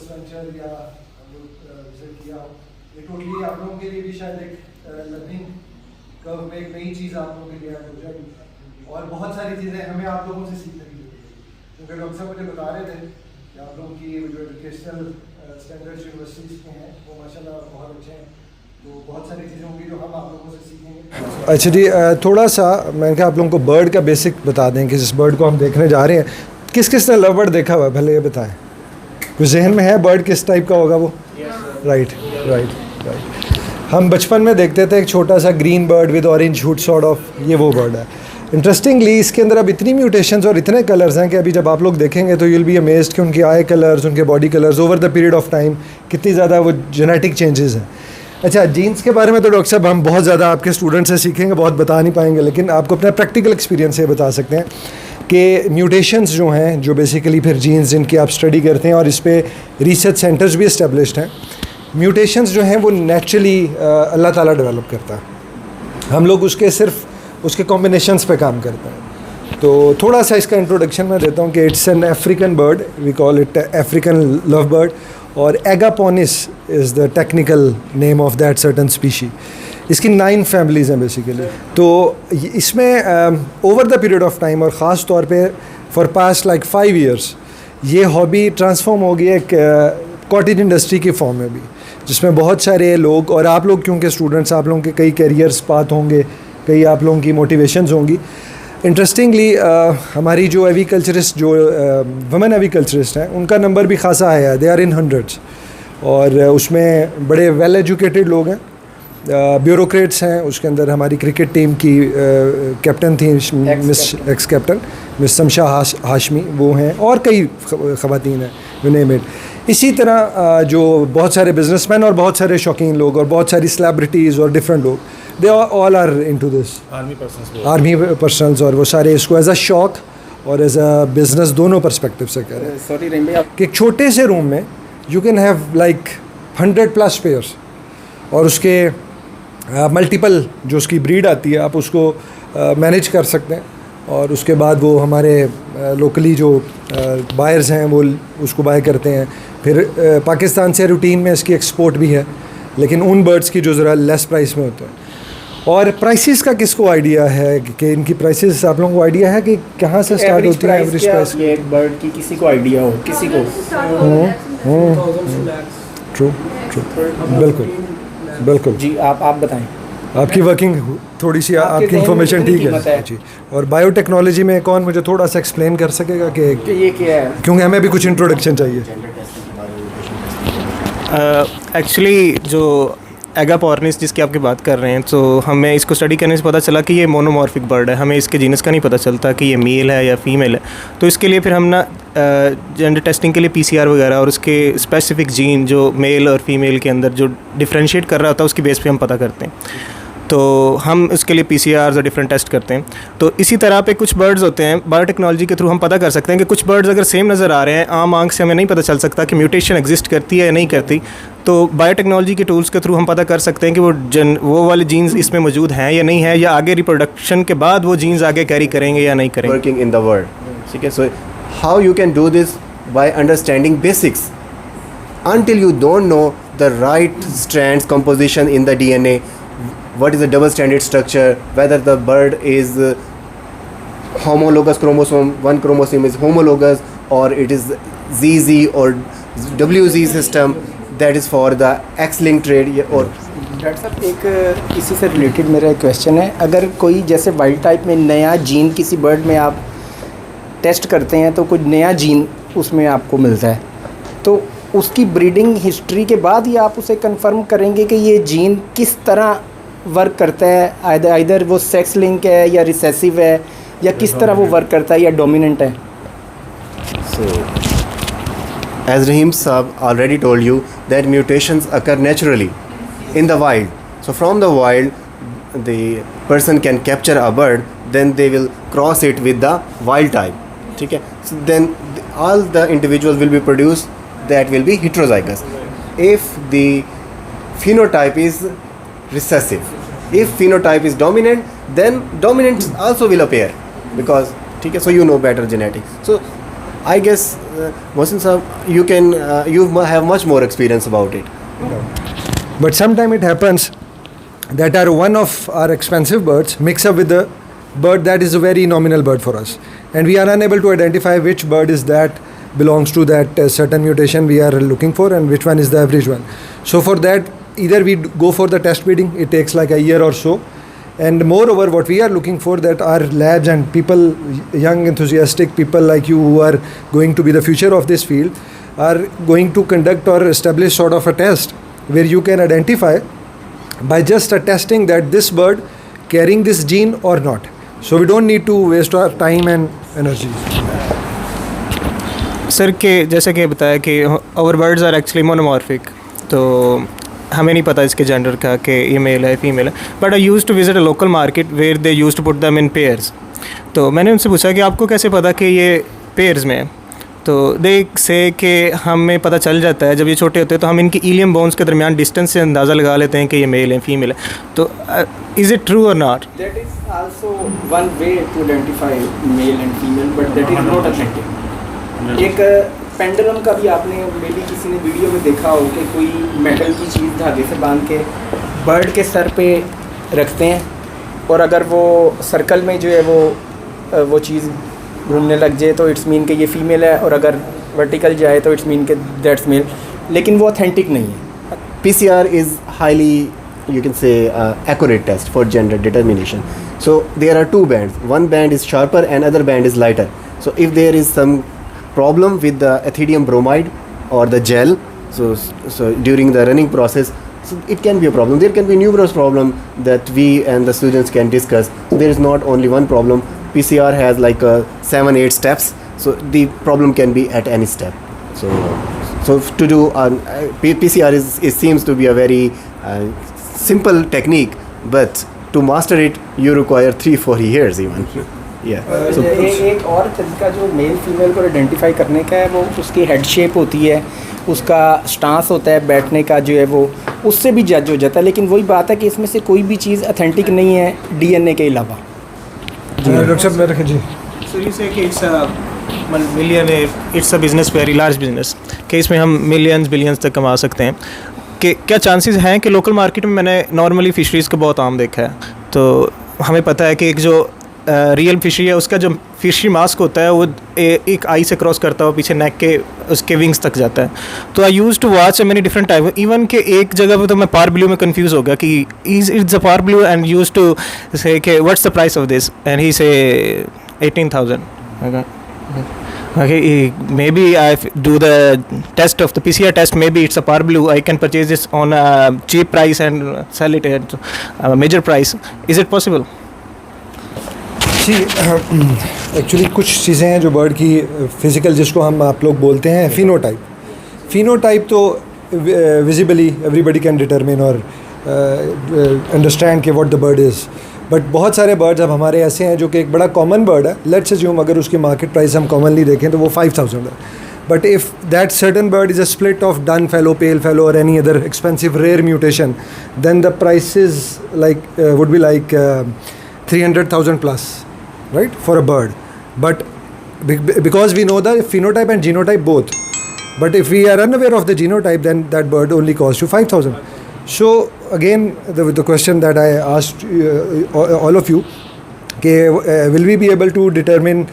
Structure या visit किया हो, ये टोटली आप लोगों के लिए भी शायद एक लर्निंग कर्व में एक नई चीज़ आप लोगों के लिए प्रोजेक्ट, और बहुत सारी चीज़ें हमें आप लोगों से सीखने की जरूरत है, क्योंकि डॉक्टर साहब मुझे बता रहे थे कि आप लोगों की जो एजुकेशनल स्टैंडर्ड्स यूनिवर्सिटीज़ के हैं वो माशाल्लाह बहुत अच्छे हैं, तो बहुत सारी चीज़ें होंगी जो हम आप लोगों से सीखेंगे। अच्छा जी, थोड़ा सा मैंने कहा आप लोगों को बर्ड का बेसिक बता दें कि जिस बर्ड को हम देखने जा रहे हैं, किस किस ने लव बर्ड देखा हुआ है, भले ये बताएं, कुछ जहन में है बर्ड किस टाइप का होगा वो? Right right right. हम बचपन में देखते थे एक छोटा सा green bird with orange hood sort of, ये वो बर्ड है। इंटरेस्टिंगली इसके अंदर अब इतनी म्यूटेशंस और इतने कलर्स हैं कि अभी जब आप लोग देखेंगे तो यूल बी अमेज्ड कि उनके आई कलर्स, उनके body colours over the period of time कितनी ज़्यादा वो जेनेटिक चेंजेस हैं। अच्छा, जीन्स के बारे में तो डॉक्टर साहब हम बहुत ज़्यादा आपके स्टूडेंट से सीखेंगे, बहुत बता नहीं पाएंगे, लेकिन आपको अपना प्रैक्टिकल एक्सपीरियंस से बता सकते हैं कि म्यूटेशंस जो हैं, जो बेसिकली फिर जीन्स जिनकी आप स्टडी करते हैं और इस पर रिसर्च सेंटर्स भी इस्टेब्लिश्ड हैं, म्यूटेशंस जो हैं वो नेचुरली अल्लाह ताला डेवलप करता है, हम लोग उसके सिर्फ उसके कॉम्बिनेशंस पे काम करते हैं। तो थोड़ा सा इसका इंट्रोडक्शन मैं देता हूँ कि it's an African bird, we call it African love bird, और Agapornis is the technical name of that certain species. इसकी 9 फैमिलीज़ हैं बेसिकली। तो इसमें over the period of time और ख़ास तौर पे फॉर पास्ट लाइक 5 years ये हॉबी ट्रांसफॉर्म हो गई एक कॉटेज इंडस्ट्री की फॉर्म में भी, जिसमें बहुत सारे लोग, और आप लोग क्योंकि स्टूडेंट्स, आप लोगों के कई कैरियर्स पाथ होंगे, कई आप लोगों की मोटिवेशंस होंगी। इंटरेस्टिंगली हमारी जो एविकल्चरिस्ट, जो वुमेन एविकल्चरिस्ट हैं, उनका नंबर भी खासा है, दे आर इन हंड्रेड्स, और उसमें बड़े वेल एजुकेटेड लोग हैं, ब्यूरोक्रेट्स हैं। उसके अंदर हमारी क्रिकेट टीम की कैप्टन थी miss ex captain miss Shamsha Hashmi, वो हैं, और कई ख़वातीन हैं, यू नेम इट। इसी तरह जो बहुत सारे बिजनेसमैन और बहुत सारे शौकीन लोग और बहुत सारी सेलिब्रिटीज़ और डिफरेंट लोग, they all are into this, army personnels, और वो सारे इसको एज अ शौक और एज अ बिजनेस दोनों पर्सपेक्टिव से कह रहे हैं। सॉरी रहीम भाई, कि एक छोटे से रूम में you can have like 100+ pairs, और उसके मल्टीपल जो उसकी ब्रीड आती है आप उसको मैनेज कर सकते हैं, और उसके बाद वो हमारे लोकली जो बायर्स हैं वो उसको बाय करते हैं। फिर पाकिस्तान से रूटीन में इसकी एक्सपोर्ट भी है, लेकिन उन बर्ड्स की जो ज़रा लेस प्राइस में होते हैं। और प्राइसेस का किसको आइडिया है कि इनकी प्राइसेस आप लोगों को आइडिया है कि कहाँ से स्टार्ट होती है एवरेज प्राइस? ये एक बर्ड की किसी को आइडिया हो, किसी को? ट्रू ट्रू, बिल्कुल बिल्कुल जी। आप बताएं, आपकी वर्किंग थोड़ी सी, आपकी इन्फॉर्मेशन ठीक है जी। और बायोटेक्नोलॉजी में कौन मुझे थोड़ा सा एक्सप्लेन कर सकेगा कि ये क्या है? क्योंकि हमें भी कुछ इंट्रोडक्शन चाहिए। एक्चुअली जो एगापोर्निस जिसकी आपकी बात कर रहे हैं, तो हमें इसको स्टडी करने से पता चला कि ये मोनोमॉर्फिक बर्ड है, हमें इसके जीनस का नहीं पता चलता कि ये मेल है या फीमेल है। तो इसके लिए फिर हम ना जेंडर टेस्टिंग के लिए PCR वगैरह और उसके स्पेसिफिक जीन जो मेल और फीमेल के अंदर जो डिफ्रेंशिएट कर रहा होता है उसकी बेस पे हम पता करते हैं। तो हम उसके लिए PCRs और डिफरेंट टेस्ट करते हैं। तो इसी तरह पे कुछ बर्ड्स होते हैं, बायोटेक्नोलॉजी के थ्रू हम पता कर सकते हैं कि कुछ बर्ड्स अगर सेम नज़र आ रहे हैं, आम आंख से हमें नहीं पता चल सकता कि म्यूटेशन एग्जिस्ट करती है या नहीं करती। तो बायोटेक्नोलॉजी के टूल्स के थ्रू हम पता कर सकते हैं कि वो वाले जीन्स इसमें मौजूद हैं या नहीं है, या आगे रिप्रोडक्शन के बाद वो जीन्स आगे कैरी करेंगे या नहीं करेंगे। वर्किंग इन द वर्ल्ड, ठीक है। So how you can do this by understanding basics. until you don't know the right strands composition in the DNA, what is the double stranded structure, whether the bird is homologous chromosome, one chromosome is homologous or it is ZZ or WZ system, that is for the X-linked trait or doctor साहब एक इसी से related मेरा एक question है, अगर कोई जैसे वाइल्ड टाइप में नया जीन किसी बर्ड में आप टेस्ट करते हैं तो कुछ नया जीन उसमें आपको मिलता है, तो उसकी ब्रीडिंग हिस्ट्री के बाद ही आप उसे कंफर्म करेंगे कि ये जीन किस तरह वर्क करता है, आइदर वो सेक्स लिंक है या रिसेसिव है या किस तरह वो वर्क करता है या डोमिनेंट है? so as Rahim Saab already told you that mutations occur naturally in the wild. So from the wild the person can capture a bird, then they will cross it with the wild type, ठीक है. So then all the individuals will be produced that will be heterozygous. If the phenotype is recessive, if phenotype is dominant, then dominant also will appear because, ठीक है, so you know better genetics. So I guess, Mohsin Saab, you have much more experience about it. But sometimes it happens that one of our expensive birds mix up with the bird that is a very nominal bird for us, and we are unable to identify which bird is that belongs to that certain mutation we are looking for and which one is the average one. So for that, either we go for the test breeding, it takes like a year or so, and moreover what we are looking for, that our labs and people, young enthusiastic people like you who are going to be the future of this field, are going to conduct or establish sort of a test where you can identify by just a testing that this bird carrying this gene or not. So we don't need to waste our time and energy. Sir के जैसे कि बताया कि our birds are actually monomorphic, तो हमें नहीं पता इसके जेंडर का कि ये मेल है फीमेल है. But I use to visit a local market where they use to put them in pairs. तो मैंने उनसे पूछा कि आपको कैसे पता कि ये पेयर्स में है. तो देख से कि हमें पता चल जाता है जब ये छोटे होते हैं, तो हम इनकी इलियम बोन्स के दरमियान डिस्टेंस से अंदाज़ा लगा लेते हैं कि ये मेल है फीमेल है. तो इज़ इट ट्रू और not? That is also one way to identify male and female, but that is not authentic. एक पेंडुलम का भी आपने मे बी किसी ने वीडियो में देखा हो कि कोई मेटल की चीज़ धागे से बांध के बर्ड के सर पे रखते हैं, और अगर वो सर्कल में जो है वो चीज़ घूमने लग जाए तो इट्स मीन कि ये फीमेल है, और अगर वर्टिकल जाए तो इट्स मीन कि दैट्स मेल. लेकिन वो ऑथेंटिक नहीं है. PCR is highly, you can say, accurate test for gender determination. So there are two bands. One band is sharper and other band is lighter. So if there is some problem with the ethidium bromide or the gel, so during the running process, so it can be a problem. There can be numerous problems that we and the students can discuss. So there is not only one problem. PCR has like 7-8 steps, so the problem can be at any step. So to do PCR seems to be a very simple technique, but to master it you require 3-4 years even. Yeah. So एक और तरीका जो male female को identify करने का है, वो उसकी हेड शेप होती है, उसका स्टांस होता है बैठने का जो है, वो उससे भी जज हो जाता है. लेकिन वही बात है कि इसमें से कोई भी चीज़ ऑथेंटिक नहीं है DNA के अलावा. डॉक्टर साहब मैं रखें जी. So you say कि it's a million, it's a business, very large business, कि इसमें हम मिलियंस बिलियंस तक कमा सकते हैं. कि क्या चांसेस हैं कि लोकल मार्केट में, मैंने नॉर्मली फ़िशरीज़ को बहुत आम देखा है, तो हमें पता है कि एक जो रियल फिशरी है उसका जो फिशरी मास्क होता है वो एक आई से क्रॉस करता हुआ पीछे नेक के उसके विंग्स तक जाता है. तो I use to watch many different type, even के एक जगह पे तो मैं पार ब्लू में कंफ्यूज हो गया कि it's a par blue, and use to say कि what's the price of this, and he say 18,000. Okay, maybe I do the test of the PCR test. Maybe it's a par blue. I can purchase this on a cheap price and sell it at a major price. Is it possible? जी actually कुछ चीज़ें हैं जो bird की physical, जिसको हम आप लोग बोलते हैं फिनोटाइप तो विजिबली एवरीबडी कैन डिटरमिन और अंडरस्टैंड के what the bird is. But बहुत सारे बर्ड्स अब हमारे ऐसे हैं जो कि एक बड़ा कॉमन बर्ड है, लेट्स अज्यूम अगर उसकी मार्केट प्राइस हम कॉमनली देखें तो वो 5,000 है. But if that certain bird is a split of dun fallow, pale fallow और any other expensive rare mutation, then the price is like would be like 300,000 plus, right, for a bird. But because we know the phenotype and genotype both, but if we are unaware of the genotype, then that bird only costs you 5,000. So again, the question that I asked all of you, will we be able to determine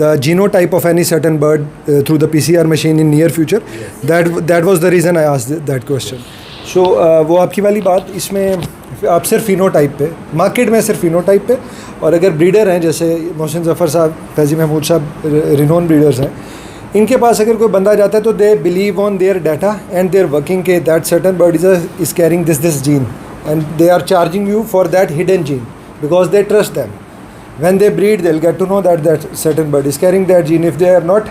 the genotype of any certain bird through the PCR machine in near future? Yes. That was the reason I asked that question. So वो आपकी वाली बात, इसमें आप सिर्फ phenotype पे, market में सिर्फ फिनोटाइप पे, और अगर ब्रीडर हैं जैसे मोहसिन ज़फ़र साहब, फैज़ी महमूद साहब रिनोन ब्रीडर्स हैं, इनके पास अगर कोई बंदा जाता है तो they believe on their data and they're working के that certain bird is carrying this gene, and they are charging you for that hidden gene because they trust them. When they breed, they'll get to know that certain bird is carrying that gene. If they are not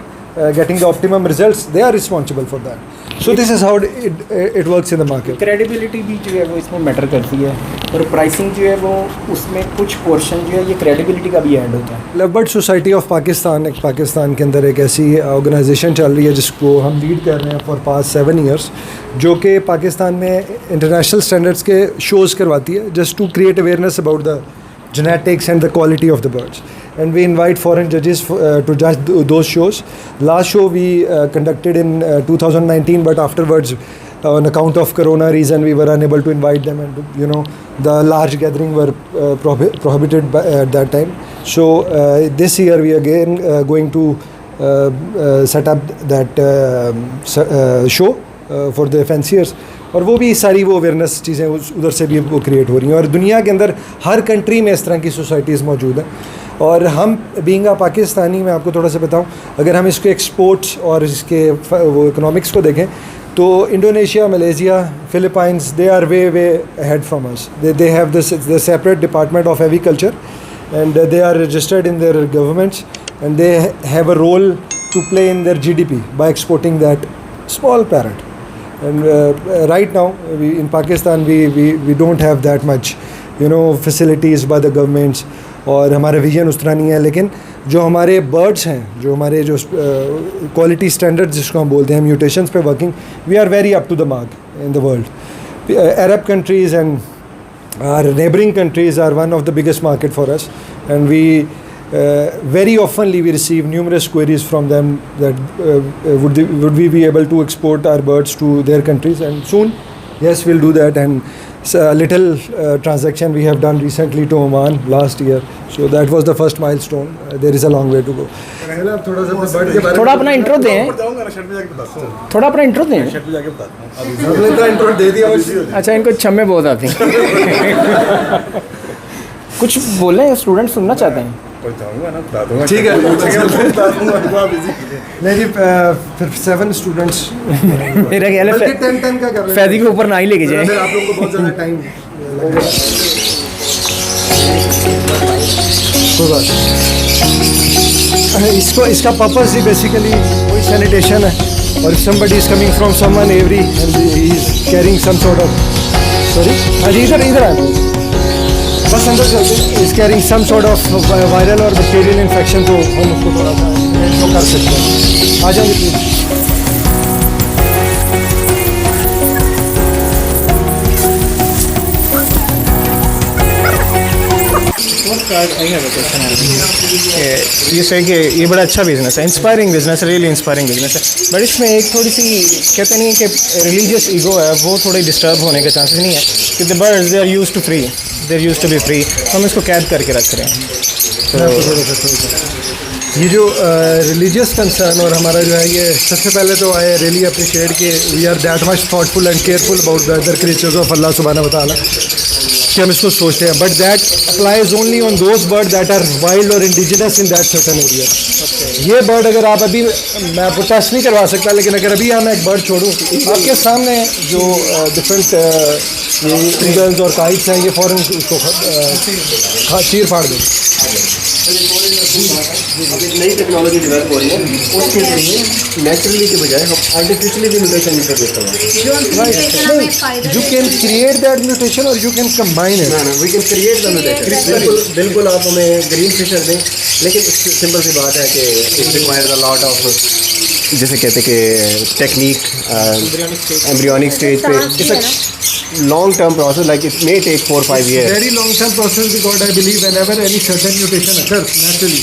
getting the optimum results, they are responsible for that. So this is how it works in the market. Credibility भी जो है वो इसमें matter करती है, और pricing जो है वो उसमें कुछ पोर्शन जो है ये क्रेडिबिलिटी का भी ऐड होता है. Love bird society of Pakistan, एक पाकिस्तान के अंदर एक ऐसी ऑर्गेनाइजेशन चल रही है जिसको हम लीड कर रहे हैं फॉर पास्ट 7 years, जो कि पाकिस्तान में इंटरनेशनल स्टैंडर्ड्स के शोज़ करवाती है, just to create awareness about the genetics and the quality of the birds. And we invite foreign judges to judge those shows. Last show we conducted in 2019, but afterwards, on account of corona reason, we were unable to invite them, and the large gathering were prohibited at that time. So this year we again going to set up that show for the fanciers. और वो भी सारी वो awareness चीज़ें उधर से भी वो क्रिएट हो रही हैं, और दुनिया के अंदर हर कंट्री में इस तरह की सोसाइटीज़ मौजूद हैं. और हम बीइंग अ पाकिस्तानी, मैं आपको थोड़ा सा बताऊं, अगर हम इसके एक्सपोर्ट्स और इसके वो इकोनॉमिक्स को देखें तो Indonesia, Malaysia, Philippines, they are way ahead from us. They have this separate department of aviculture and they are registered in their governments, and they have a role to play in their GDP by exporting that small parrot. And right now in Pakistan we don't have that much facilities by the governments, और हमारा vision उस तरह नहीं है. लेकिन जो हमारे birds हैं, जो हमारे जो क्वालिटी स्टैंडर्ड जिसको हम बोलते हैं, म्यूटेशंस पे working, we are very up to the mark in the world. Arab countries and our neighboring countries are one of the biggest market for us, and we very oftenly we receive numerous queries from them that would we be able to export our birds to their countries, and soon, yes, we'll do that. And a little transaction we have done recently to Oman last year, so that was the first milestone. There is a long way to go. थोड़ा अपना intro दें, थोड़ा अपना intro दें. Intro दे दिया. अच्छा, इनको छम्मे बहुत आती हैं. कुछ बोलें, स्टूडेंट सुनना चाहते हैं. ठीक है. नहीं जी, फिर 7 स्टूडेंट्स मेरा ख्याल है 10 का कर फैदी के ऊपर ना ही लेके जाए. आप लोगों को बहुत ज़्यादा टाइम इसका पर्पस ही बेसिकली वही सैनिटेशन है. और if somebody is coming from someone every and he is carrying some sort of, sorry, हाँ जी, इधर आए, बस अंदर चलते, is carrying some sort of viral और बैक्टीरियल इन्फेक्शन, तो हम उसको थोड़ा सा कर सकते हैं. आ जाएंगे प्लीज. ये सही कि ये बड़ा अच्छा बिज़नेस है, इंस्पायरिंग बिज़नेस है, रियली इंस्पायरिंग बिज़नेस है. बट इसमें एक थोड़ी सी कहते नहीं कि रिलीजियस ईगो है, वो थोड़ी डिस्टर्ब होने के चांसेस नहीं है, क्योंकि the birds they are used to free, they are used to be free. हम इसको कैद करके रख रहे हैं. ये जो रिलीजियस कंसर्न और हमारा जो है, ये सबसे पहले तो आई रियली अप्रिशिएट कि we are that much thoughtful and careful about the other creatures of Allah सुब्हानहू व तआला, कि हम इसको सोचते हैं. But that applies only on those bird that are wild और indigenous in that certain area. ये बर्ड अगर आप अभी, मैं आपको टेस्ट नहीं करवा सकता, लेकिन अगर अभी मैं एक बर्ड छोड़ूँ आपके सामने, जो डिफरेंट ईगल्स और काइट्स हैं, ये फ़ौरन उसको चीर फाड़ दें. नई टेक्नोलॉजी डेवलप हो रही है, उसके लिए नेचुरली के बजाय हम आर्टिफिशियली भी म्यूटेशन यूज कर देते हैं. You can create that mutation or you can combine it. ना we can create the mutation. बिल्कुल आप हमें ग्रीन फिशर दें, लेकिन सिंपल सी बात है कि it requires a lot of, जैसे कहते हैं कि टेक्निक एम्ब्रियोनिक स्टेज पे, it's a long term process, like it may take 4-5 years. Very long term process, because I believe whenever any certain mutation occurs naturally,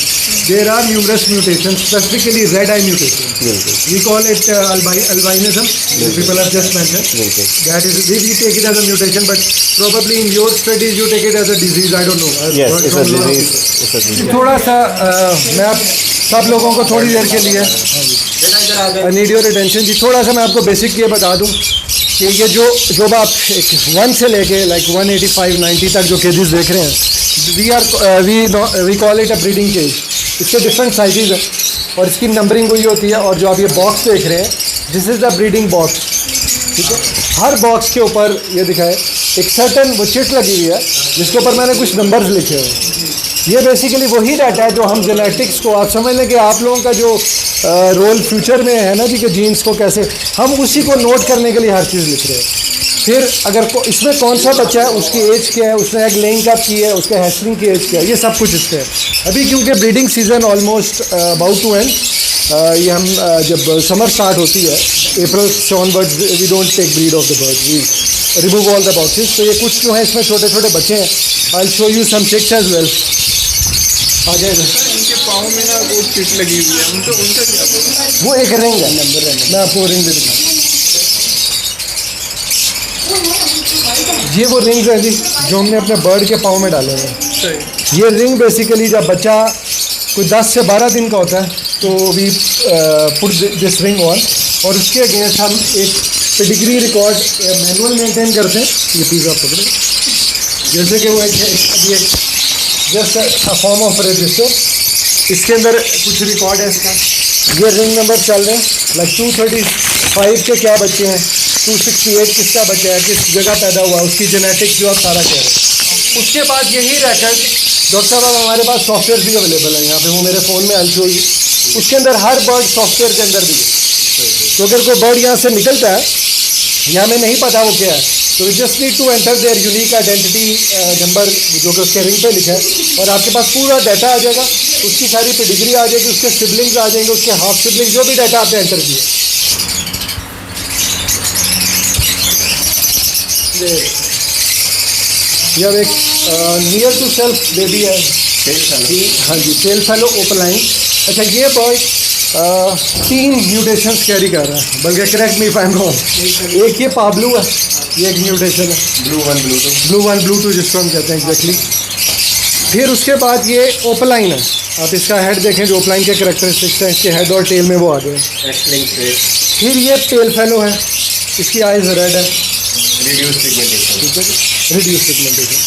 there are numerous mutations, specifically red eye mutations. We call it albinism. People have just mentioned. That is, we take it as a mutation, but probably in your studies you take it as a disease. I don't know. Yes, it's a disease. It's a disease. थोड़ा सा मैं आप सब लोगों को थोड़ी देर के लिए I need your attention जी. थोड़ा सा मैं आपको बेसिक ये बता दूं कि ये जो आप 1 से लेके लाइक 185-90 तक जो केजेस देख रहे हैं, we call it a breeding cage. इसके डिफरेंट साइजेस हैं और इसकी नंबरिंग हुई होती है. और जो आप ये बॉक्स देख रहे हैं, this is the breeding box. ठीक है, हर बॉक्स के ऊपर ये दिखाए एक सर्टन वो चिट लगी हुई है जिसके ऊपर मैंने कुछ नंबर्स लिखे हुए. ये बेसिकली वही डाटा है जो हम जेनेटिक्स को, आप समझ लें कि आप लोगों का जो रोल फ्यूचर में है ना जी, कि जीन्स को कैसे, हम उसी को नोट करने के लिए हर चीज़ लिख रहे हैं. फिर अगर इसमें कौन सा बच्चा है, उसकी एज क्या है, उसने एग लेइंग कब की है, उसके हैचलिंग की एज क्या है, ये सब कुछ इससे है. अभी क्योंकि breeding season almost about to end, ये हम जब समर स्टार्ट होती है अप्रैल से onwards, we don't take breed of the bird, remove all the boxes. तो ये कुछ जो है इसमें छोटे छोटे बच्चे हैं। I show you some chicks as well. आ जाएगा। इनके पाँव में ना वो चिट लगी हुई है, उनका उनका क्या होगा? वो एक रिंग है, मैं आपको रिंग दे दूँगा। ये वो रिंग है जी जो हमने अपने बर्ड के पाँव में डाले हुए हैं। ये रिंग बेसिकली जब बच्चा कोई 10 से 12 दिन का होता है तो we put this ring on, और उसके अगेंस्ट हम एक पेडिग्री रिकॉर्ड मैनुअल मेंटेन करते हैं। ये पीस आप पकड़े, जैसे कि वो एक just a form of register. इसके अंदर कुछ रिकॉर्ड है इसका। ये रिंग नंबर चल रहे हैं, लाइक 235 के क्या बच्चे हैं, 268 किसका बच्चा है, किस जगह पैदा हुआ, उसकी जेनेटिक्स जो आप सारा कह रहे हैं। उसके बाद यही रिकॉर्ड डॉक्टर साहब अब हमारे पास सॉफ्टवेयर भी अवेलेबल है यहाँ पे, वो मेरे फ़ोन में शो ही। उसके अंदर हर बर्ड सॉफ्टवेयर के अंदर भी है। तो अगर कोई बर्ड यहाँ से निकलता है या हमें नहीं पता वो क्या है, तो we just need to enter their unique identity number जो कि उसके रिंग पे लिखा है, और आपके पास पूरा डाटा आ जाएगा। उसकी सारी पेडिग्री आ जाएगी, उसके सिबलिंग्स आ जाएंगे, उसके हाफ सिबलिंग्स, जो भी डाटा आपने एंटर किया। यह एक नियर टू सेल्फ बेबी है जी। हाँ जी, टेल फेलो ओपलाइन। अच्छा, ये बर्ड 3 म्यूटेशंस कैरी कर रहा है, बल्कि correct me if I am wrong. एक ये पाब्लू है, ये एक म्यूटेशन है, ब्लू वन ब्लू टू जिसको हम कहते हैं एग्जैक्टली। फिर उसके बाद ये ओपलाइन है। आप इसका हेड देखें, जो ओपलाइन के करेक्टरिस्टिक्स हैं, इसके हेड और टेल में वो आ गए। फिर ये टेल फेलो है, इसकी आइज रेड है, रिड्यूस पिगमेंटेशन।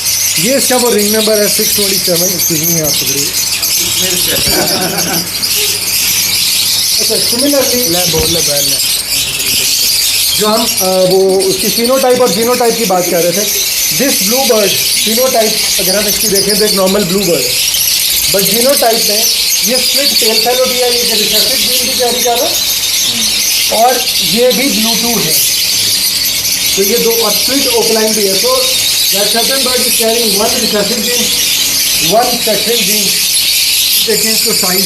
ये इसका वो रिंग नंबर है 627। एक्सक्यूज मी, आप पकड़िए। अच्छा, सिमिलरली जो हम वो उसकी फिनोटाइप और जीनोटाइप की बात कर रहे थे, दिस ब्लू बर्ड फिनोटाइप अगर हम इसकी देखें तो एक नॉर्मल ब्लू बर्ड है, बट जीनोटाइप में ये स्प्लिट टेल फेलो भी है, ये रिसेसिव जीन भी कैरी कर रहा है, और ये भी ब्लू2 है। तो ये दो, और स्प्लिट ओपलाइन भी है। तो that certain bird is carrying one recessive gene, one section gene. देखें इसको साइज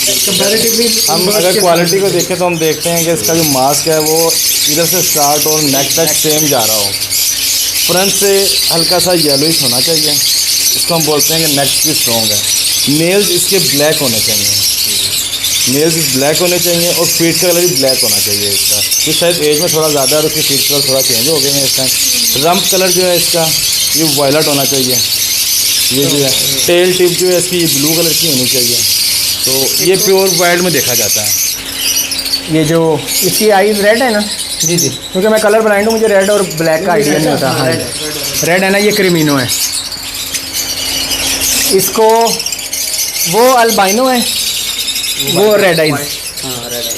कंपैरेटिवली, हम अगर क्वालिटी को देखें तो हम देखते हैं कि इसका जो मास्क है वो इधर से स्टार्ट और नेक तक सेम जा रहा हो। फ्रंट से हल्का सा येलोइश होना चाहिए, इसको हम बोलते हैं कि नेक भी स्ट्रॉन्ग है। नेल्स इसके ब्लैक होने चाहिए, नेल्स ब्लैक होने चाहिए, और फीट का कलर भी ब्लैक होना चाहिए इसका। तो शायद एज में थोड़ा ज़्यादा है और उसकी फीट कलर थोड़ा चेंज हो गए हैं इस टाइम। रम्प कलर जो है इसका ये वायलेट होना चाहिए। ये जो है टेल टिप जो है इसकी ये ब्लू कलर की होनी चाहिए। तो ये प्योर वाइल्ड में देखा जाता है। ये जो इसकी आईज रेड है ना जी जी, क्योंकि मैं कलर ब्लाइंड हूँ, मुझे रेड और ब्लैक का आइडिया नहीं होता। हाँ, रेड है ना, ये क्रिमिनो है। इसको वो अल्बाइनो है, वो रेड आइज।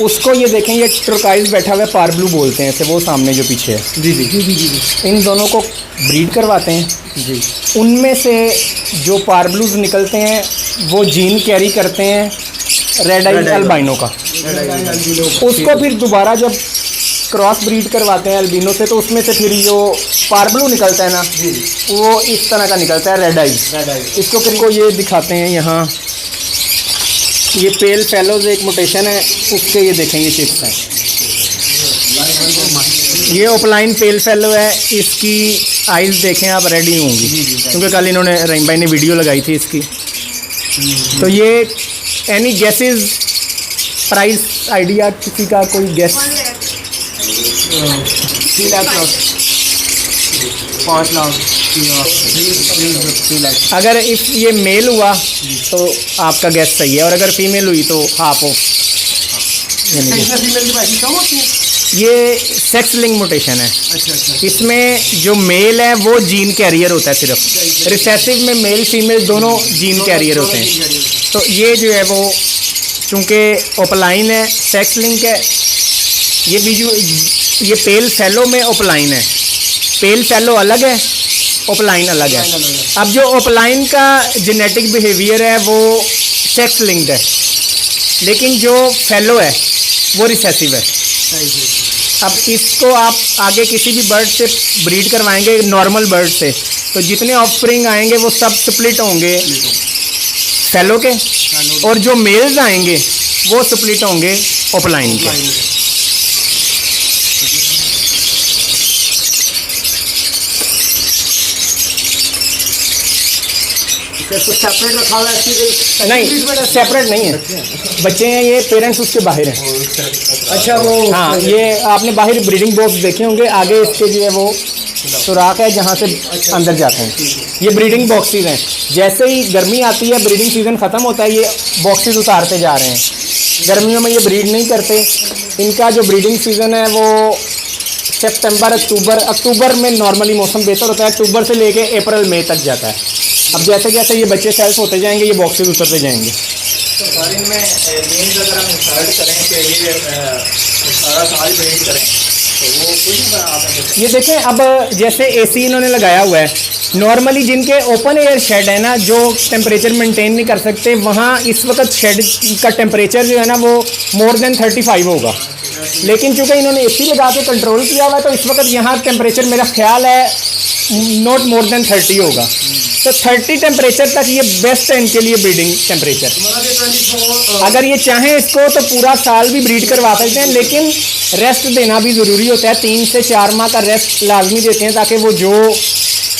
उसको ये देखें, ये टर्काइज बैठा हुआ है, पार ब्लू बोलते हैं इसे, वो सामने जो पीछे है। जी जी जी जी जी। इन दोनों को ब्रीड करवाते हैं जी। उनमें से जो पार ब्लूज निकलते हैं वो जीन कैरी करते हैं रेड आइज अल्बाइनो का। उसको फिर दोबारा जब क्रॉस ब्रीड करवाते हैं अल्बिनो से, तो उसमें से फिर जो पार्बलू निकलता है ना, वो इस तरह का निकलता है, रेड आइज। इसको फिर को ये दिखाते हैं यहाँ, ये पेल फेलोज एक मोटेशन है उसके, ये देखें ये चिप्स हैं। ये ओपलाइन पेल फेलो है, इसकी आइज देखें आप, रेडी होंगी क्योंकि कल इन्होंने रहीम भाई ने वीडियो लगाई थी इसकी। तो ये एनी गेसेस, प्राइस आइडिया किसी का, कोई गेस? 3 लाख 5 लाख। अगर इफ ये मेल हुआ तो आपका गैस सही है, और अगर फीमेल हुई तो हाफ ऑफ। ये सेक्स लिंक मोटेशन है। इसमें जो मेल है वो जीन कैरियर होता है सिर्फ, रिसेसिव में मेल फीमेल दोनों जीन कैरियर होते हैं। तो ये जो है वो चूँकि ओपलाइन है, सेक्स लिंक है, ये पेल फेलो में ओपलाइन है। पेल फेलो अलग है, ओपलाइन अलग है। अब जो ओपलाइन का जेनेटिक बिहेवियर है वो सेक्स लिंक्ड है, लेकिन जो फेलो है वो रिसेसिव है। अब इसको आप आगे किसी भी बर्ड से ब्रीड करवाएंगे, नॉर्मल बर्ड से, तो जितने ऑफस्प्रिंग आएंगे वो सब स्प्लिट होंगे फेलो के, और जो मेल्स आएंगे वो स्प्लिट होंगे ओपलाइन के। इसको सेपरेट रखा हुआ है इसकी नहीं, सेपरेट नहीं है, बच्चे हैं ये, पेरेंट्स उसके बाहर हैं। अच्छा वो हाँ, ये आपने बाहर ब्रीडिंग बॉक्स देखे होंगे, आगे इसके जो है वो सुराख है जहाँ से अंदर जाते हैं। ये ब्रीडिंग बॉक्सेस हैं, जैसे ही गर्मी आती है, ब्रीडिंग सीज़न ख़त्म होता है, ये बॉक्सेस उतारते जा रहे हैं। गर्मियों में ये ब्रीड नहीं करते, इनका जो ब्रीडिंग सीज़न है वो सितंबर अक्टूबर में नॉर्मली मौसम बेहतर होता है, अक्टूबर से लेके अप्रैल मई तक जाता है। अब जैसे जैसे ये बच्चे सेल्फ होते जाएंगे, ये बॉक्सेस उतरते जाएंगे। तो सारे में गेम्स अगर हम इंसर्ट करें कि ये सारा साल ब्रीड करें तो वो कुछ नहीं आपने ये देखें, अब जैसे एसी इन्होंने लगाया हुआ है, नॉर्मली जिनके ओपन एयर शेड है ना, जो टेम्परेचर मेंटेन नहीं कर सकते, वहाँ इस वक्त शेड का टेम्परेचर जो है ना वो मोर देन 35 होगा। लेकिन चूँकि इन्होंने एसी लगा के कंट्रोल किया हुआ है, तो इस वक्त यहाँ टेम्परेचर मेरा ख्याल है नॉट मोर देन 30 होगा। तो 30 टेम्परेचर तक ये बेस्ट है इनके लिए ब्रीडिंग टेम्परेचर। अगर ये चाहें इसको तो पूरा साल भी ब्रीड करवा सकते हैं, लेकिन रेस्ट देना भी ज़रूरी होता है। 3 से 4 माह का रेस्ट लाजमी देते हैं, ताकि वो जो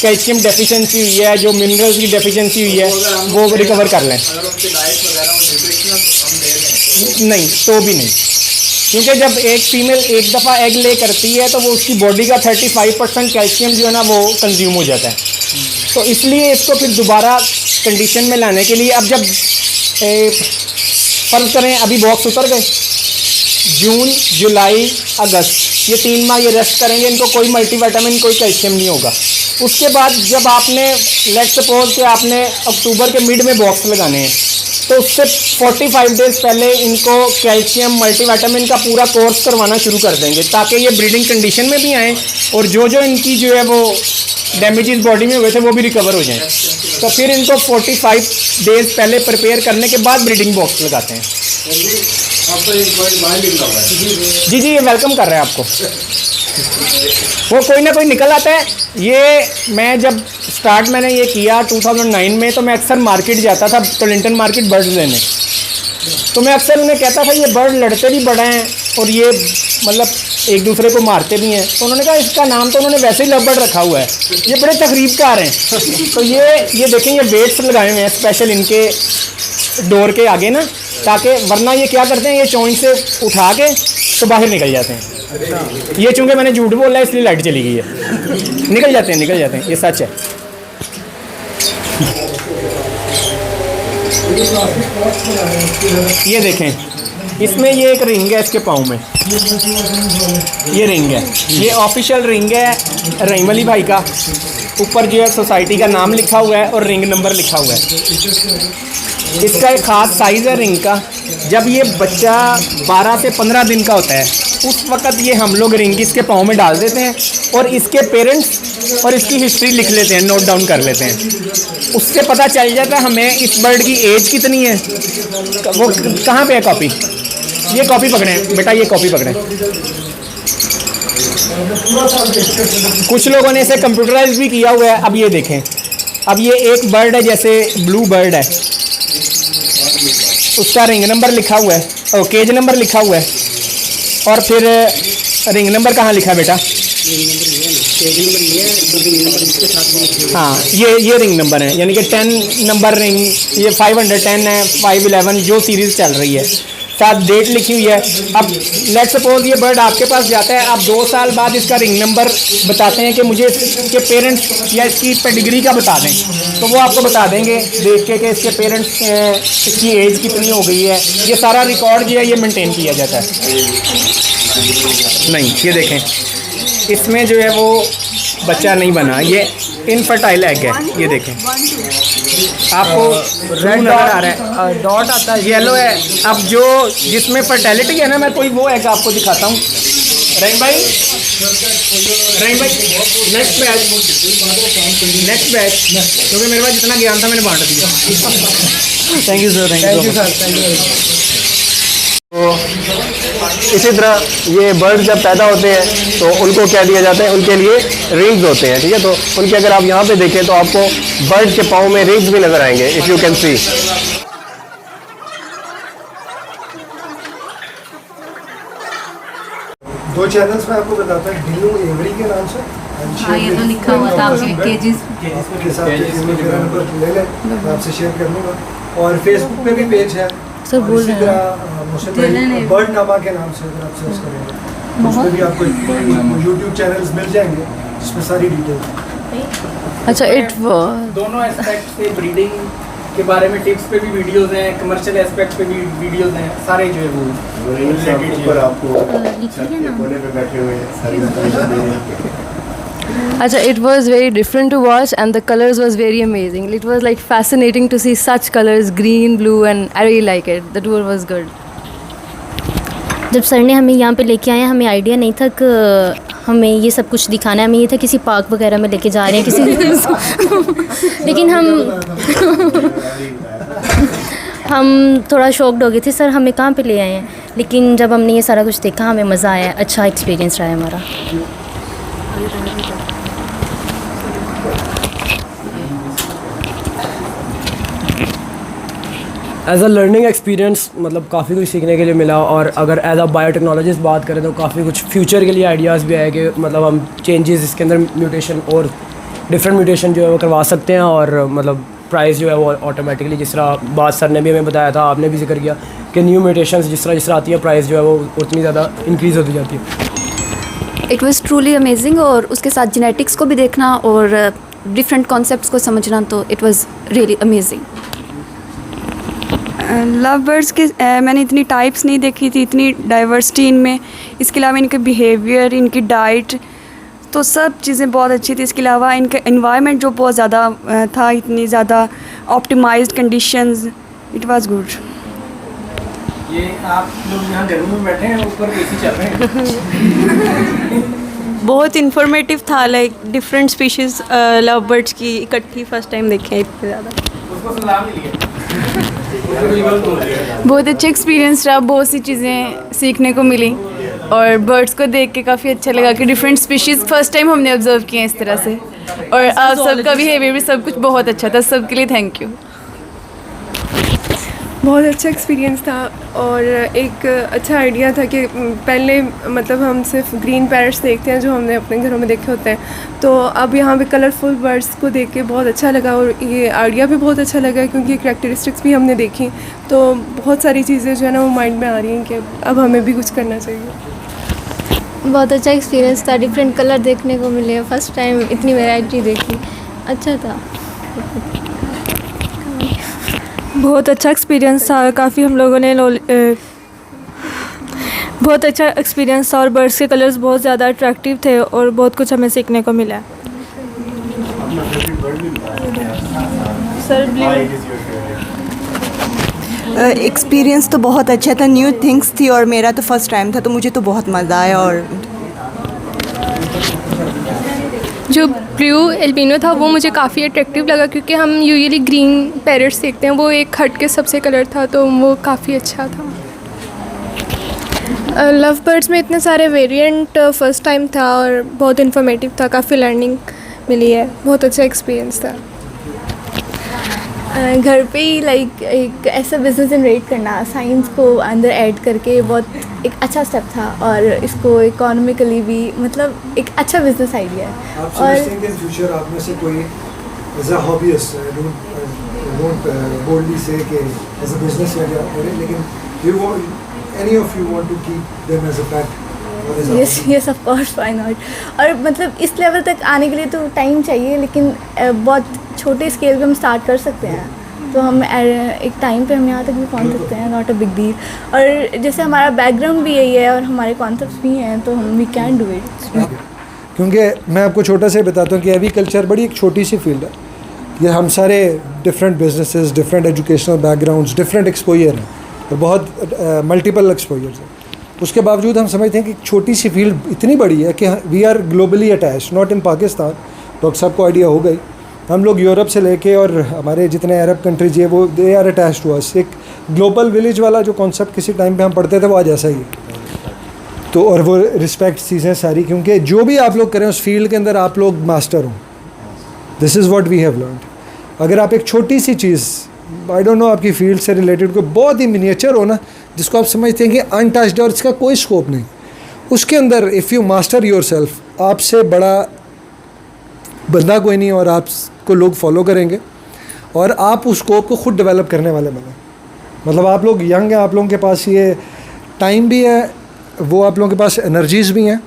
कैल्शियम डेफिशिएंसी हुई है, जो मिनरल्स की डेफिशिएंसी हुई है, वो रिकवर कर लें। अगर उनकी डाइट वगैरह न्यूट्रिशनल हम दे दें नहीं, तो भी नहीं, क्योंकि जब एक फीमेल एक दफ़ा एग ले करती है तो वो उसकी बॉडी का 35% कैल्शियम जो है ना वो कंज्यूम हो जाता है। तो इसलिए इसको फिर दोबारा कंडीशन में लाने के लिए, अब जब फ़र्ज़ करें अभी बॉक्स उतर गए, जून जुलाई अगस्त ये 3 माह ये रेस्ट करेंगे, इनको कोई मल्टीविटामिन कोई कैल्शियम नहीं होगा। उसके बाद जब आपने लेट सपोज कि आपने अक्टूबर के मिड में बॉक्स लगाने हैं, तो उससे 45 डेज़ पहले इनको कैल्शियम मल्टीविटामिन का पूरा कोर्स करवाना शुरू कर देंगे, ताकि ये ब्रीडिंग कंडीशन में भी आएँ और जो जो इनकी जो है वो डैमेजेस बॉडी में हुए थे वो भी रिकवर हो जाएं। तो फिर इनको 45 डेज़ पहले प्रिपेयर करने के बाद ब्रीडिंग बॉक्स लगाते हैं। आपका एक बाहर निकला हुआ है। जी ये वेलकम कर रहे हैं आपको। वो कोई ना कोई निकल आता है। ये मैं जब स्टार्ट मैंने ये किया 2009 में, तो मैं अक्सर मार्केट जाता था, टोलिंटन मार्केट बर्ड्स लेने। तो मैं अक्सर उन्हें कहता था ये बर्ड लड़ते भी बड़े हैं और ये मतलब एक दूसरे को मारते भी हैं। तो उन्होंने कहा इसका नाम तो उन्होंने वैसे ही लव बर्ड रखा हुआ है, ये बड़े तकरीबकार हैं। तो ये देखें, ये वेट्स लगाए हुए हैं स्पेशल इनके डोर के आगे ना, ताकि वरना ये क्या करते हैं, ये चोंच से उठा के तो बाहर निकल जाते हैं। ये चूँकि मैंने झूठ बोला है इसलिए लाइट चली गई है। निकल जाते हैं, ये सच है। ये देखें, इसमें ये एक रिंग है इसके पाँव में, ये रिंग है, ये ऑफिशियल रिंग है रहीम अली भाई का। ऊपर जो है सोसाइटी का नाम लिखा हुआ है और रिंग नंबर लिखा हुआ है। इसका एक ख़ास साइज़ है रिंग का। जब ये बच्चा 12 से 15 दिन का होता है, उस वक़्त ये हम लोग रिंग इसके पाँव में डाल देते हैं और इसके पेरेंट्स और इसकी हिस्ट्री लिख लेते हैं, नोट डाउन कर लेते हैं। उससे पता चल जाता है हमें इस बर्ड की एज कितनी है। वो कहाँ पे है कॉपी? ये कॉपी पकड़ें बेटा, ये कॉपी पकड़ें। कुछ लोगों ने इसे कंप्यूटराइज भी किया हुआ है। अब ये देखें, अब ये एक बर्ड है, जैसे ब्लू बर्ड है, उसका रिंग नंबर लिखा हुआ है और केज नंबर लिखा हुआ है। और फिर रिंग नंबर कहाँ लिखा है बेटा? हाँ, ये रिंग नंबर है, यानी कि 10 नंबर रिंग, ये 510 है, 511 जो सीरीज़ चल रही है, साथ डेट लिखी हुई है। अब लेट सपोज ये बर्ड आपके पास जाता है, आप 2 साल बाद इसका रिंग नंबर बताते हैं कि मुझे इसके पेरेंट्स या इसकी पेडिग्री का बता दें, तो वो आपको बता देंगे देख के कि इसके पेरेंट्स इसकी एज कितनी हो गई है। ये सारा रिकॉर्ड जो है ये मेंटेन किया जाता है। नहीं, ये देखें, इसमें जो है वो बच्चा नहीं बना, ये इनफर्टाइल एग है। ये देखें, आपको रेड नज़र आ रहा है, डॉट आता है, येलो है। अब जो जिसमें फर्टिलिटी है ना, मैं कोई वो एग आपको दिखाता हूँ। रहीम भाई, नेक्स्ट बैच, क्योंकि मेरे पास जितना ज्ञान था मैंने बांट दिया। Thank you sir, thank you sir. तो इसी तरह ये बर्ड जब पैदा होते हैं तो उनको क्या दिया जाता है, उनके लिए रिंग्स होते हैं, ठीक है। तो उनके अगर आप यहाँ पे देखें तो आपको बर्ड के पाँव में रिंग्स भी नज़र आएंगे, if you can see. 2 channels में आपको बताता है, ढिल्लू एवरी के नाम से हाँ ये तो लिखा हुआ था आपके केजीज आपके साथ मेरा नंबर ले लें, मैं आपसे शेयर कर लूँगा। और फेसबुक पे भी पेज है सर, और बोल इसी रहे तरह बर्ड नामा के नाम से अगर आप सर्च करेंगे उस पर भी आपको यूट्यूब चैनल्स मिल जाएंगे जिसमें सारी डिटेल्स। अच्छा इट दोनों एस्पेक्ट से ब्रीडिंग के बारे में टिप्स पे भी वीडियोस हैं, कमर्शियल एस्पेक्ट पे भी वीडियोस हैं, सारे जो है वो ऊपर आपको छत के कोने पे बैठे हुए हैं सारी information दे रहे हैं। अच्छा it was very different to watch and the colors was very amazing. It was like fascinating to see such colors, green, blue and I really like it. The tour was good. जब sir ने हमें यहाँ पे लेके आए, हमें idea नहीं था कि हमें ये सब कुछ दिखाना है। हमें ये था किसी पार्क वगैरह में लेके जा रहे हैं किसी लेकिन हम थोड़ा शॉक्ड हो गए थे, सर हमें कहाँ पे ले आए हैं। लेकिन जब हमने ये सारा कुछ देखा हमें मज़ा आया, अच्छा एक्सपीरियंस रहा है हमारा। एज़ अ लर्निंग एक्सपीरियंस मतलब काफ़ी कुछ सीखने के लिए मिला। और अगर एज अ बायोटेक्नोलॉजिस्ट बात करें तो काफ़ी कुछ फ्यूचर के लिए आइडियाज़ भी आए कि मतलब हम चेंजेस इसके अंदर म्यूटेशन और डिफरेंट म्यूटेशन जो है वो करवा सकते हैं। और मतलब प्राइस जो है वो ऑटोमेटिकली, जिस तरह बात सर ने भी हमें बताया था, आपने भी जिक्र किया कि न्यू म्यूटेशंस जिस तरह आती है प्राइस जो है वो उतनी ज़्यादा इंक्रीज़ होती जाती है। इट वाज ट्रूली अमेजिंग और उसके साथ जेनेटिक्स को भी देखना और डिफरेंट कॉन्सेप्ट्स को समझना, तो it was really amazing. Love birds के मैंने इतनी टाइप्स नहीं देखी थी, इतनी डाइवर्सिटी इनमें। इसके अलावा इनके बिहेवियर, इनकी डाइट, तो सब चीज़ें बहुत अच्छी थी। इसके अलावा इनका एनवायरनमेंट जो बहुत ज़्यादा था, इतनी ज़्यादा optimised conditions, it was good. ये आप लोग यहाँ गर्मी में बैठे हैं, ऊपर एसी चल रहे हैं। बहुत इन्फॉर्मेटिव था, like different species love birds की इकट्ठी फर्स्ट टाइम देखे हैं इतने ज़्यादा। उसको सलाम मिली बहुत अच्छा एक्सपीरियंस रहा, बहुत सी चीज़ें सीखने को मिली और बर्ड्स को देख के काफ़ी अच्छा लगा कि डिफरेंट स्पीशीज़ फर्स्ट टाइम हमने ऑब्जर्व किए हैं इस तरह से। और आप सबका बिहेवियर भी सब कुछ बहुत अच्छा था, सबके लिए थैंक यू। बहुत अच्छा एक्सपीरियंस था और एक अच्छा आइडिया था कि पहले मतलब हम सिर्फ ग्रीन पैरट्स देखते हैं जो हमने अपने घरों में देखे होते हैं, तो अब यहाँ पे कलरफुल बर्ड्स को देख के बहुत अच्छा लगा और ये आइडिया भी बहुत अच्छा लगा क्योंकि करैक्टरिस्टिक्स भी हमने देखी, तो बहुत सारी चीज़ें जो है ना वो माइंड में आ रही हैं कि अब हमें भी कुछ करना चाहिए। बहुत अच्छा एक्सपीरियंस था, डिफरेंट कलर देखने को मिले, फर्स्ट टाइम इतनी वैरायटी देखी, अच्छा था। बहुत अच्छा एक्सपीरियंस था, काफ़ी हम लोगों ने बहुत अच्छा एक्सपीरियंस था और बर्ड्स के कलर्स बहुत ज़्यादा अट्रैक्टिव थे और बहुत कुछ हमें सीखने को मिला। एक्सपीरियंस तो बहुत अच्छा था, न्यू थिंग्स थी और मेरा तो फर्स्ट टाइम था, तो मुझे तो बहुत मज़ा आया। और जो ब्लू एल्बिनो था वो मुझे काफ़ी अट्रैक्टिव लगा क्योंकि हम यूजुअली ग्रीन पैरट्स देखते हैं, वो एक हट के सबसे कलर था, तो वो काफ़ी अच्छा था। लव बर्ड्स में इतने सारे वेरिएंट फर्स्ट टाइम था और बहुत इन्फॉर्मेटिव था, काफ़ी लर्निंग मिली है, बहुत अच्छा एक्सपीरियंस था। घर पे ही लाइक एक ऐसा बिज़नेस जनरेट करना, साइंस को अंदर ऐड करके बहुत एक अच्छा स्टेप था और इसको इकोनॉमिकली भी मतलब एक अच्छा बिजनेस आइडिया है। आप समझते हैं कि इन फ्यूचर आप में से कोई as a hobbyist, don't boldly say that as a business या क्या करें, लेकिन you want any of you want to keep them as a pet? Yes of course, why not. और मतलब इस लेवल तक आने के लिए तो टाइम चाहिए, लेकिन बहुत छोटे स्केल पे हम स्टार्ट कर सकते हैं, तो हम एक टाइम पे हम यहाँ तक भी पहुँच सकते हैं, नॉट अ बिग डील। और जैसे हमारा बैकग्राउंड भी यही है और हमारे कॉन्सेप्ट्स भी हैं, तो हम वी कैन डू इट। क्योंकि मैं आपको छोटा से बताता हूँ कि एग्रीकल्चर बड़ी एक छोटी सी फील्ड है, ये हम सारे different businesses, different educational backgrounds, different exposure हैं और बहुत मल्टीपल एक्सपोजर्स हैं। उसके बावजूद हम समझते हैं कि छोटी सी फील्ड इतनी बड़ी है कि we are globally attach, not in Pakistan. Doctor साहब को आइडिया हो गई, हम लोग यूरोप से लेके और हमारे जितने अरब कंट्रीज है वो they are attach to us. एक ग्लोबल विलेज वाला जो कॉन्सेप्ट किसी टाइम पे हम पढ़ते थे वो आज ऐसा ही है। तो और वो रिस्पेक्ट चीज़ें सारी, क्योंकि जो भी आप लोग करें उस फील्ड के अंदर आप लोग मास्टर हो। This is what we have learned. अगर आप एक छोटी सी चीज़, आई डोंट नो आपकी फील्ड से रिलेटेड कोई बहुत ही मिनिएचर हो ना, जिसको आप समझते हैं कि अनटच्ड और इसका कोई स्कोप नहीं, उसके अंदर if you master your self, आपसे बड़ा बंदा कोई नहीं और आपको लोग फॉलो करेंगे और आप उस स्कोप को खुद डेवलप करने वाले बने। मतलब आप लोग यंग हैं, आप लोगों के पास ये टाइम भी है, वो आप लोगों के पास एनर्जीज़ भी हैं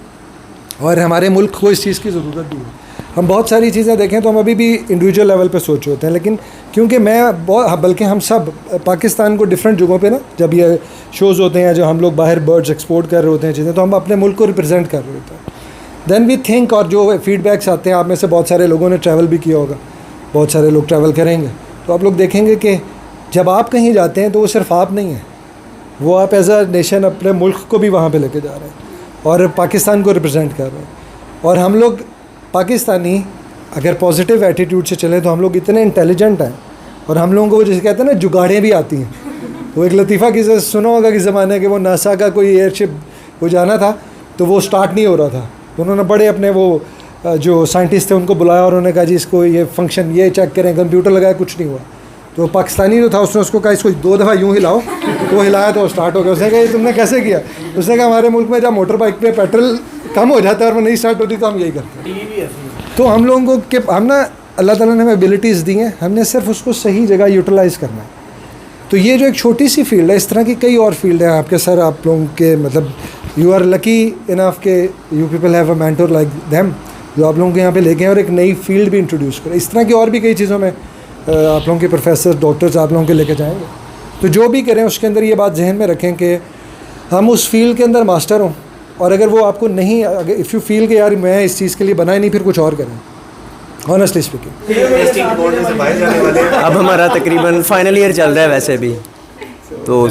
और हमारे मुल्क को इस चीज़ की ज़रूरत भी है। हम बहुत सारी चीज़ें देखें तो हम अभी भी इंडिविजुअल लेवल पे सोच होते हैं, लेकिन क्योंकि मैं बहुत बल्कि हम सब पाकिस्तान को डिफरेंट जगहों पे ना जब ये शोज़ होते हैं जो हम लोग बाहर बर्ड्स एक्सपोर्ट कर रहे होते हैं चीज़ें, तो हम अपने मुल्क को रिप्रेजेंट कर रहे होते हैं। देन वी थिंक, और जो फीडबैक्स आते हैं, आप में से बहुत सारे लोगों ने ट्रैवल भी किया होगा, बहुत सारे लोग ट्रैवल करेंगे, तो आप लोग देखेंगे कि जब आप कहीं जाते हैं तो वो सिर्फ आप नहीं हैं, वो आप एज अ नेशन अपने मुल्क को भी वहाँ पे लेके जा रहे हैं और पाकिस्तान को रिप्रेजेंट कर रहे हैं। और हम लोग पाकिस्तानी अगर पॉजिटिव एटीट्यूड से चलें तो हम लोग इतने इंटेलिजेंट हैं और हम लोगों को जैसे कहते हैं ना जुगाड़ें भी आती हैं। तो एक लतीफ़ा किसी सुना होगा कि ज़माने के वो नासा का कोई एयरशिप वो जाना था तो वो स्टार्ट नहीं हो रहा था, तो उन्होंने बड़े अपने वो जो साइंटिस्ट थे उनको बुलाया और उन्होंने कहा जी इसको ये फंक्शन ये चेक करें, कंप्यूटर लगाया, कुछ नहीं हुआ। तो पाकिस्तानी जो था उसने उसको कहा इसको 2 दफ़ा यूँ हिलाओ, तो हिलाया तो स्टार्ट हो गया। उसने कहा ये तुमने कैसे किया? उसने कहा हमारे मुल्क में जब मोटर बाइक पे पेट्रोल कम हो जाता है और वो नहीं स्टार्ट होती तो हम यही करते हैं। तो हम लोगों को हम ना अल्लाह ताला ने हमें एबिलिटीज़ दी हैं, हमने सिर्फ उसको सही जगह यूटिलाइज़ करना है। तो ये जो एक छोटी सी फील्ड है, इस तरह की कई और फील्ड हैं आपके सर, आप लोगों के मतलब यू आर लकी इनफ के you people have a mentor like them जो आप लोगों के यहाँ पे लेके आए और एक नई फील्ड भी इंट्रोड्यूस करें। इस तरह की और भी कई चीज़ों में आप लोगों के प्रोफेसर डॉक्टर्स आप लोगों के लेके जाएंगे। तो जो भी करें उसके अंदर ये बात जहन में रखें कि हम उस फील्ड के अंदर मास्टर हों, और अगर वो आपको नहीं, अगर इफ़ यू फील कि यार मैं इस चीज़ के लिए बना ही नहीं, फिर कुछ और करें। ऑनेस्टली स्पीकिंग अब हमारा तकरीबन फाइनल ईयर चल रहा है वैसे भी, तो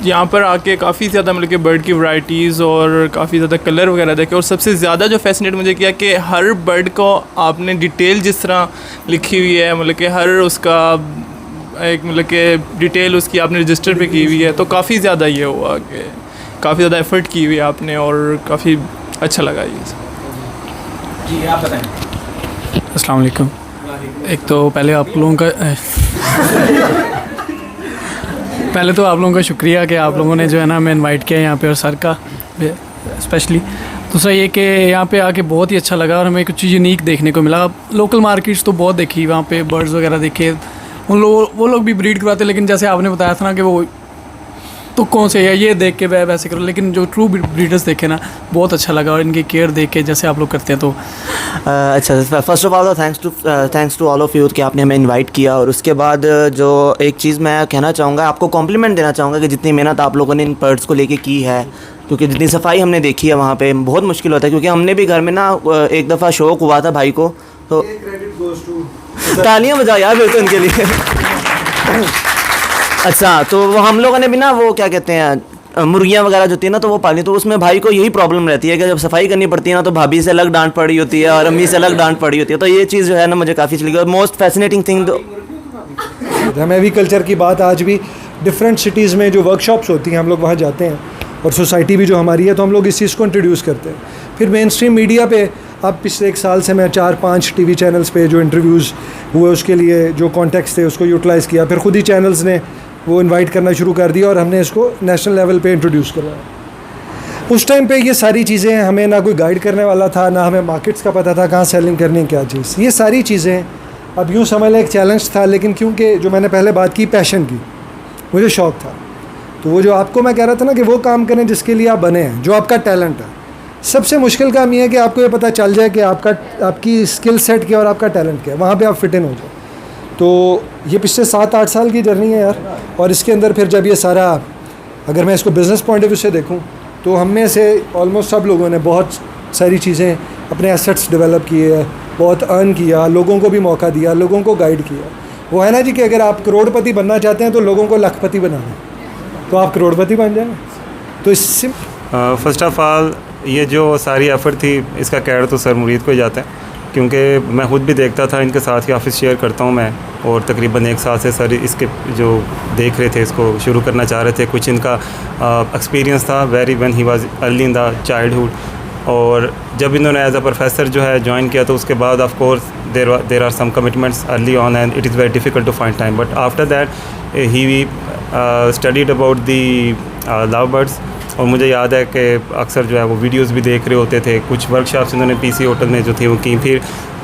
यहाँ पर आके काफ़ी ज़्यादा मतलब कि बर्ड की वैराइटीज़ और काफ़ी ज़्यादा कलर वगैरह देखे, और सबसे ज़्यादा जो फैसिनेट मुझे किया कि हर बर्ड को आपने डिटेल जिस तरह लिखी हुई है, मतलब कि हर उसका एक मतलब कि डिटेल उसकी आपने रजिस्टर पे की हुई है, तो काफ़ी ज़्यादा ये हुआ कि काफ़ी ज़्यादा एफ़र्ट की हुई है आपने और काफ़ी अच्छा लगा ये। जी आप बताएं। अस्सलाम वालेकुम। एक तो पहले आप लोगों का पहले तो आप लोगों का शुक्रिया कि आप लोगों ने जो है ना हमें इनवाइट किया यहाँ पे, और सर का स्पेशली। दूसरा ये कि यहाँ पे आके बहुत ही अच्छा लगा और हमें कुछ यूनिक देखने को मिला। लोकल मार्केट्स तो बहुत देखी, वहाँ पे बर्ड्स वगैरह देखे, वो लोग भी ब्रीड करवाते, लेकिन जैसे आपने बताया था ना कि वो तो कौन से है ये देख के वैसे करो, लेकिन जो ट्रू ब्रीडर्स देखे ना बहुत अच्छा लगा, और इनकी केयर देख के जैसे आप लोग करते हैं तो अच्छा। First of all thanks to all of you कि आपने हमें इनवाइट किया। और उसके बाद जो एक चीज़ मैं कहना चाहूँगा, आपको कॉम्प्लीमेंट देना चाहूँगा कि जितनी मेहनत आप लोगों ने इन बर्ड्स को लेके की है, क्योंकि जितनी सफाई हमने देखी है वहाँ पे बहुत मुश्किल होता है, क्योंकि हमने भी घर में ना एक दफ़ा शौक हुआ था भाई को, तो तालियां बजाओ यार फिर तो इनके लिए। अच्छा, तो वो हम लोगों ने भी ना वो क्या कहते हैं मुर्गियाँ वगैरह जो होती है ना, तो वो पाली, तो उसमें भाई को यही प्रॉब्लम रहती है कि जब सफाई करनी पड़ती है ना तो भाभी से अलग डांट पड़ी होती है और अम्मी से अलग डांट पड़ी होती है। तो ये चीज़ जो है ना मुझे काफ़ी अच्छी लगी। और मोस्ट फैसिनेटिंग थिंग हम एग्रीकल्चर की बात आज भी डिफरेंट सिटीज़ में जो वर्कशॉप्स होती हैं हम लोग वहाँ जाते हैं, और सोसाइटी भी जो हमारी है तो हम लोग इस चीज़ को इंट्रोड्यूस करते हैं। फिर मेन स्ट्रीम मीडिया पे अब पिछले 1 साल से मैं 4-5 टीवी चैनल्स पे जो इंटरव्यूज़ हुए उसके लिए जो कॉन्टेक्स्ट थे उसको यूटिलाइज़ किया, फिर ख़ुद ही चैनल्स ने वो इनवाइट करना शुरू कर दिया और हमने इसको नेशनल लेवल पे इंट्रोड्यूस करवाया। उस टाइम पे ये सारी चीज़ें हमें ना कोई गाइड करने वाला था, ना हमें मार्केट्स का पता था कहाँ सेलिंग करनी है क्या चीज़। ये सारी चीज़ें अब यूँ समझ लें एक चैलेंज था, लेकिन क्योंकि जो मैंने पहले बात की पैशन की, मुझे शौक़ था, तो वो जो आपको मैं कह रहा था ना कि वो काम करें जिसके लिए आप बने हैं, जो आपका टैलेंट है। सबसे मुश्किल काम ये है कि आपको ये पता चल जाए कि आपकी स्किल सेट क्या और आपका टैलेंट क्या है, वहाँ पे आप फिट इन हो जाए। तो ये पिछले 7-8 साल की जर्नी है यार, और इसके अंदर फिर जब ये सारा, अगर मैं इसको बिज़नेस पॉइंट ऑफ व्यू से देखूँ तो हम में से ऑलमोस्ट सब लोगों ने बहुत सारी चीज़ें अपने एसेट्स डेवलप किए हैं, बहुत अर्न किया, लोगों को भी मौका दिया, लोगों को गाइड किया। वो है ना जी कि अगर आप करोड़पति बनना चाहते हैं तो लोगों को लखपति बनाना, तो आप करोड़पति बन जाए। तो इससे फर्स्ट ऑफ ऑल ये जो सारी एफ़र्ट थी इसका क्रेडिट तो सर मुरीद को ही जाता है, क्योंकि मैं खुद भी देखता था इनके साथ ही ऑफिस शेयर करता हूँ मैं, और तकरीबन 1 साल से सर इसके जो देख रहे थे इसको शुरू करना चाह रहे थे। कुछ इनका एक्सपीरियंस था very when he was early in the childhood, और जब इन्होंने एज अ प्रोफेसर जो है ज्वाइन किया तो उसके बाद of course there are some commitments early on and it is very difficult to find time, but after that he studied about the love birds और मुझे याद है कि अक्सर जो है वो वीडियोस भी देख रहे होते थे। कुछ वर्कशॉप्स इन्होंने पीसी होटल में जो थी वो की, फिर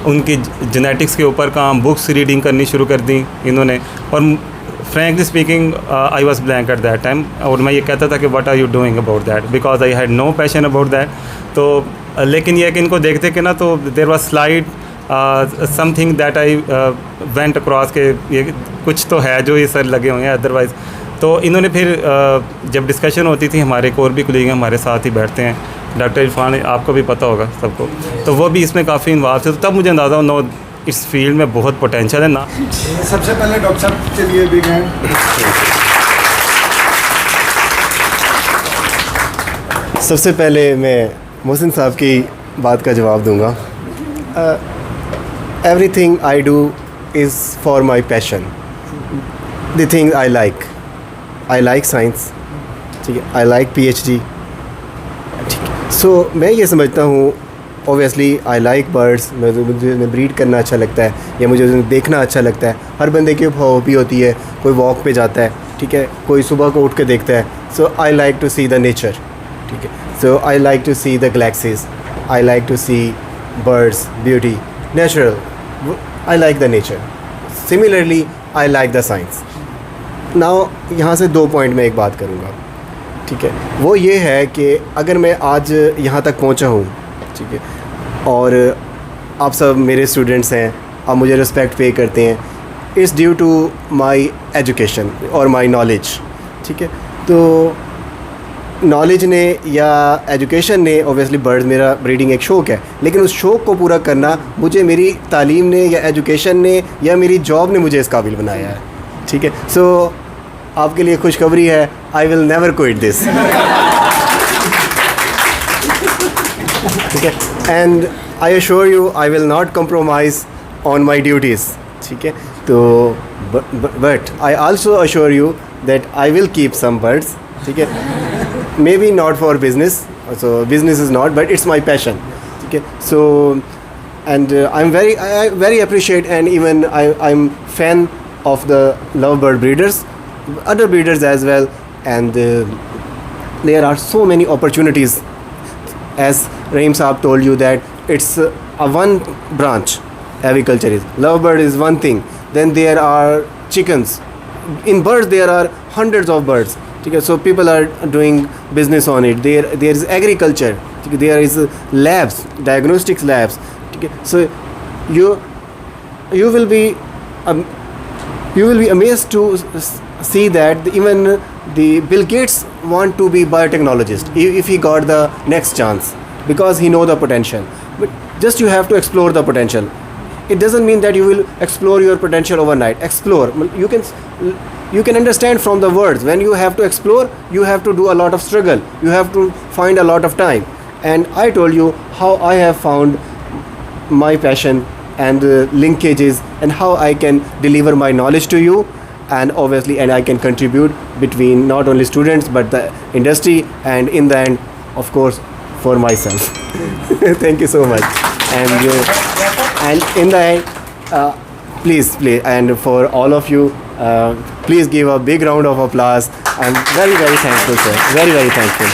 उनकी जेनेटिक्स के ऊपर काम, बुक्स रीडिंग करनी शुरू कर दी इन्होंने। और frankly speaking I was blank at that time, और मैं ये कहता था कि what are you doing about that, because I had no passion about that. तो लेकिन ये कि इनको देखते कि ना, तो there was slide something that I went across के ये कुछ तो है जो ये सर लगे हुए हैं अदरवाइज़। तो इन्होंने फिर जब डिस्कशन होती थी, हमारे एक और भी कोलीग हमारे साथ ही बैठते हैं, डॉक्टर इरफान, आपको भी पता होगा सबको, तो वो भी इसमें काफ़ी इन्वॉल्व थे। तो तब मुझे अंदाज़ा नो इस फील्ड में बहुत पोटेंशियल है ना। सबसे पहले डॉक्टर साहब के लिए बिग हैंड। सबसे पहले मैं मोहसिन साहब की बात का जवाब दूंगा। Everything I do is for my passion, the thing I like science, ठीक है, आई लाइक PhD, ठीक है। सो मैं ये समझता हूँ, ओबियसली आई लाइक बर्ड्स, मुझे ब्रीड करना अच्छा लगता है या मुझे देखना अच्छा लगता है। हर बंदे की हॉबी होती है, कोई वॉक पे जाता है, ठीक है, कोई सुबह को उठ के देखता है। So I like to see the nature, ठीक है। So I like to see the galaxies, I like to see birds, beauty, natural, I like the nature. Similarly I like the science. Now यहाँ से 2 point में एक बात करूँगा, ठीक है। वो ये है कि अगर मैं आज यहाँ तक पहुँचा हूँ, ठीक है, और आप सब मेरे स्टूडेंट्स हैं, आप मुझे रिस्पेक्ट पे करते हैं, it's due to my education और माय नॉलेज, ठीक है। तो नॉलेज ने या एजुकेशन ने, ऑब्वियसली बर्ड्स मेरा ब्रीडिंग एक शौक़ है, लेकिन उस शौक़ को पूरा करना मुझे मेरी तालीम ने या एजुकेशन ने या मेरी जॉब ने मुझे इस काबिल बनाया है, ठीक है। सो आपके लिए खुशखबरी है, I will never quit this, ठीक है। And I assure you I will not compromise on my duties, ठीक है। तो but I also assure you that I will keep some birds, ठीक है, maybe not for business, so business is not, but it's my passion, ठीक है। So and I very appreciate and even I am fan of the lovebird breeders, other breeders as well, and there are so many opportunities. As Rahim Saab told you that it's a one branch, agriculture is, lovebird is one thing, then there are chickens, in birds there are hundreds of birds, okay, so people are doing business on it. There is agriculture, okay, there is labs, diagnostics labs, okay, so you will be amazed to see that even the Bill Gates want to be biotechnologist if he got the next chance, because he know the potential. But just you have to explore the potential. It doesn't mean that you will explore your potential overnight. Explore. You can understand from the words. When you have to explore, you have to do a lot of struggle. You have to find a lot of time. And I told you how I have found my passion and linkages and how I can deliver my knowledge to you, and obviously and I can contribute between not only students but the industry, and in the end of course for myself. Thank you so much. And in the end please, and for all of you, please give a big round of applause. I'm very thankful, sir, very thankful.